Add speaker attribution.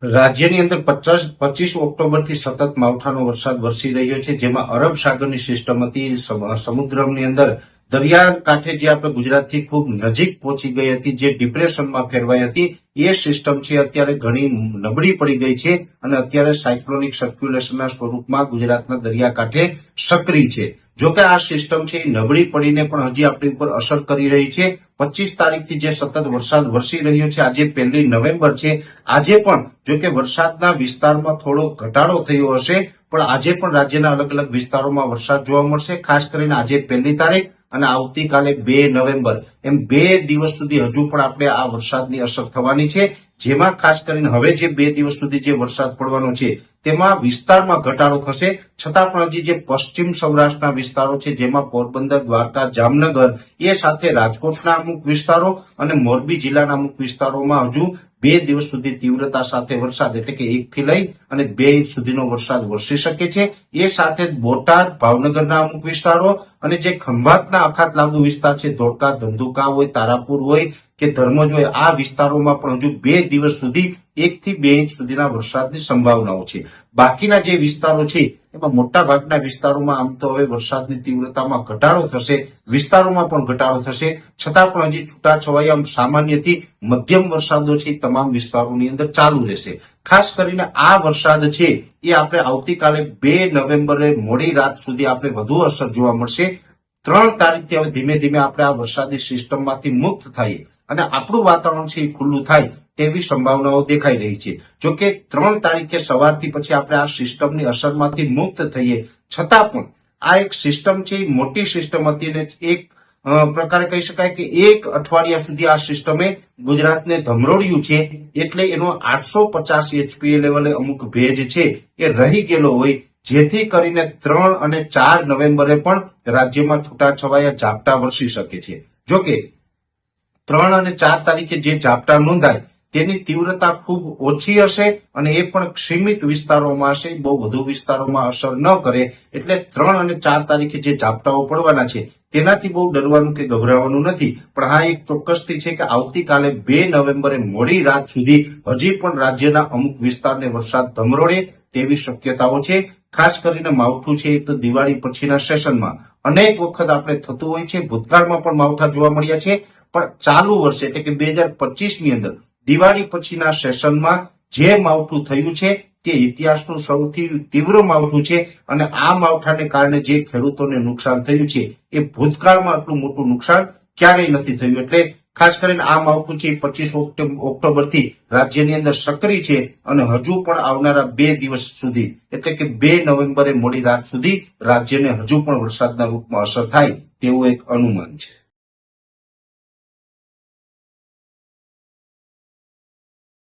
Speaker 1: રાજ્યની અંદર 25 ઓક્ટોબરથી સતત માવઠાનો વરસાદ વરસી રહ્યો છે, જેમાં અરબ સાગરની સિસ્ટમ હતી સમુદ્રની અંદર દરિયા કાંઠે જે આપણે ગુજરાતથી ખૂબ નજીક પહોંચી ગઈ હતી, જે ડિપ્રેશનમાં ફેરવાઈ હતી, એ સિસ્ટમ છે અત્યારે ઘણી નબળી પડી ગઈ છે અને અત્યારે સાયક્લોનિક સર્ક્યુલેશનના સ્વરૂપમાં ગુજરાતના દરિયાકાંઠે સક્રિય છે. જોકે આ સિસ્ટમ છે એ નબળી પડીને પણ હજી આપણી ઉપર અસર કરી રહી છે. 25 તારીખથી જે સતત વરસાદ વરસી રહ્યો છે, આજે 1 નવેમ્બર છે, આજે પણ જોકે વરસાદના વિસ્તારમાં થોડો ઘટાડો થયો હશે, પણ આજે પણ રાજ્યના અલગ અલગ વિસ્તારોમાં વરસાદ જોવા મળશે. ખાસ કરીને આજે 1 તારીખ અને આવતીકાલે 2 નવેમ્બર એમ 2 દિવસ સુધી હજુ પણ આપણે આ વરસાદની અસર થવાની છે, જેમાં ખાસ કરીને હવે જે 2 દિવસ સુધી જે વરસાદ પડવાનો છે તેમાં વિસ્તારમાં ઘટાડો થશે. છતાં પણ હજી જે પશ્ચિમ સૌરાષ્ટ્રના વિસ્તારો છે, જેમાં પોરબંદર, દ્વારકા, જામનગર એ સાથે રાજકોટના અમુક વિસ્તારો અને મોરબી જિલ્લાના અમુક વિસ્તારોમાં હજુ 2 દિવસ સુધી તીવ્રતા સાથે વરસાદ એટલે કે 1 થી લઈ અને 2 ઇંચ સુધીનો વરસાદ વરસી શકે છે. એ સાથે બોટાદ, ભાવનગરના અમુક વિસ્તારો અને જે ખંભાતના અખાત લાગુ વિસ્તાર છે, ધોળકા, ધંધુકા હોય, તારાપુર હોય કે ધર્મજ હોય, આ વિસ્તારોમાં પણ હજુ 2 દિવસ સુધી 1 થી 2 ઇંચ સુધીના વરસાદની સંભાવનાઓ છે. બાકીના જે વિસ્તારો છે એમાં મોટા ભાગના વિસ્તારોમાં આમ તો હવે વરસાદની તીવ્રતામાં ઘટાડો થશે, વિસ્તારોમાં પણ ઘટાડો થશે, છતાં પણ હજી છૂટાછવાયા સામાન્યથી મધ્યમ વરસાદો છે તમામ વિસ્તારોની અંદર ચાલુ રહેશે. ખાસ કરીને આ વરસાદ છે એ આપણે આવતીકાલે 2 નવેમ્બરે મોડી રાત સુધી આપણે વધુ અસર જોવા મળશે. 3 તારીખથી હવે ધીમે ધીમે આપણે આ વરસાદી સિસ્ટમમાંથી મુક્ત થઈએ અને આપણું વાતાવરણ છે એ ખુલ્લું થાય તેવી સંભાવનાઓ દેખાઈ રહી છે. જોકે 3 તારીખે સવારથી પછી આપણે આ સિસ્ટમની અસરમાંથી મુક્ત થઈએ, છતાં પણ આ એક સિસ્ટમ છે એ મોટી સિસ્ટમ હતી અને એક પ્રકારે કહી શકાય કે 1 અઠવાડિયા સુધી આ સિસ્ટમે ગુજરાતને ધમરોડ્યું છે, એટલે એનો 850 HPA લેવલે અમુક ભેજ છે એ રહી ગયેલો હોય, જેથી કરીને 3 અને 4 નવેમ્બરે પણ રાજ્યમાં છૂટાછવાયા ઝાપટા વરસી શકે છે. જોકે 3 અને 4 તારીખે જે ઝાપટા નોંધાય તેની તીવ્રતા ખૂબ ઓછી હશે અને એ પણ સીમિત વિસ્તારોમાં હશે, બહુ વધુ વિસ્તારોમાં અસર ન કરે. એટલે 3 અને 4 તારીખે જે ઝાપટાઓ પડવાના છે તેનાથી બહુ ડરવાનું કે ગભરાવાનું નથી. પણ હા, એક ચોક્કસથી છે કે આવતીકાલે 2 નવેમ્બરે મોડી રાત સુધી હજી પણ રાજ્યના અમુક વિસ્તારને વરસાદ ધમરોડે તેવી શક્યતાઓ છે. ખાસ કરીને માવઠું છે એ તો દિવાળી પછીના સેશનમાં અનેક વખત આપણે થતું હોય છે. ભૂતકાળમાં પણ માવઠા જોવા મળ્યા છે, પણ ચાલુ વર્ષે એટલે કે 2025ની અંદર દિવાળી પછીના સેશનમાં જે માવઠું થયું છે તે ઇતિહાસનું સૌથી તીવ્ર માવઠું છે અને આ માવઠાને કારણે જે ખેડૂતોને નુકસાન થયું છે એ ભૂતકાળમાં આટલું મોટું નુકસાન ક્યારેય નથી થયું. એટલે ખાસ કરીને આ માવઠું છે 25 ઓક્ટોબરથી રાજ્યની અંદર સક્રિય છે અને હજુ પણ આવનારા 2 દિવસ સુધી એટલે કે 2 નવેમ્બરે મોડી રાત સુધી રાજ્યને હજુ પણ વરસાદના રૂપમાં અસર થાય તેવું એક અનુમાન છે.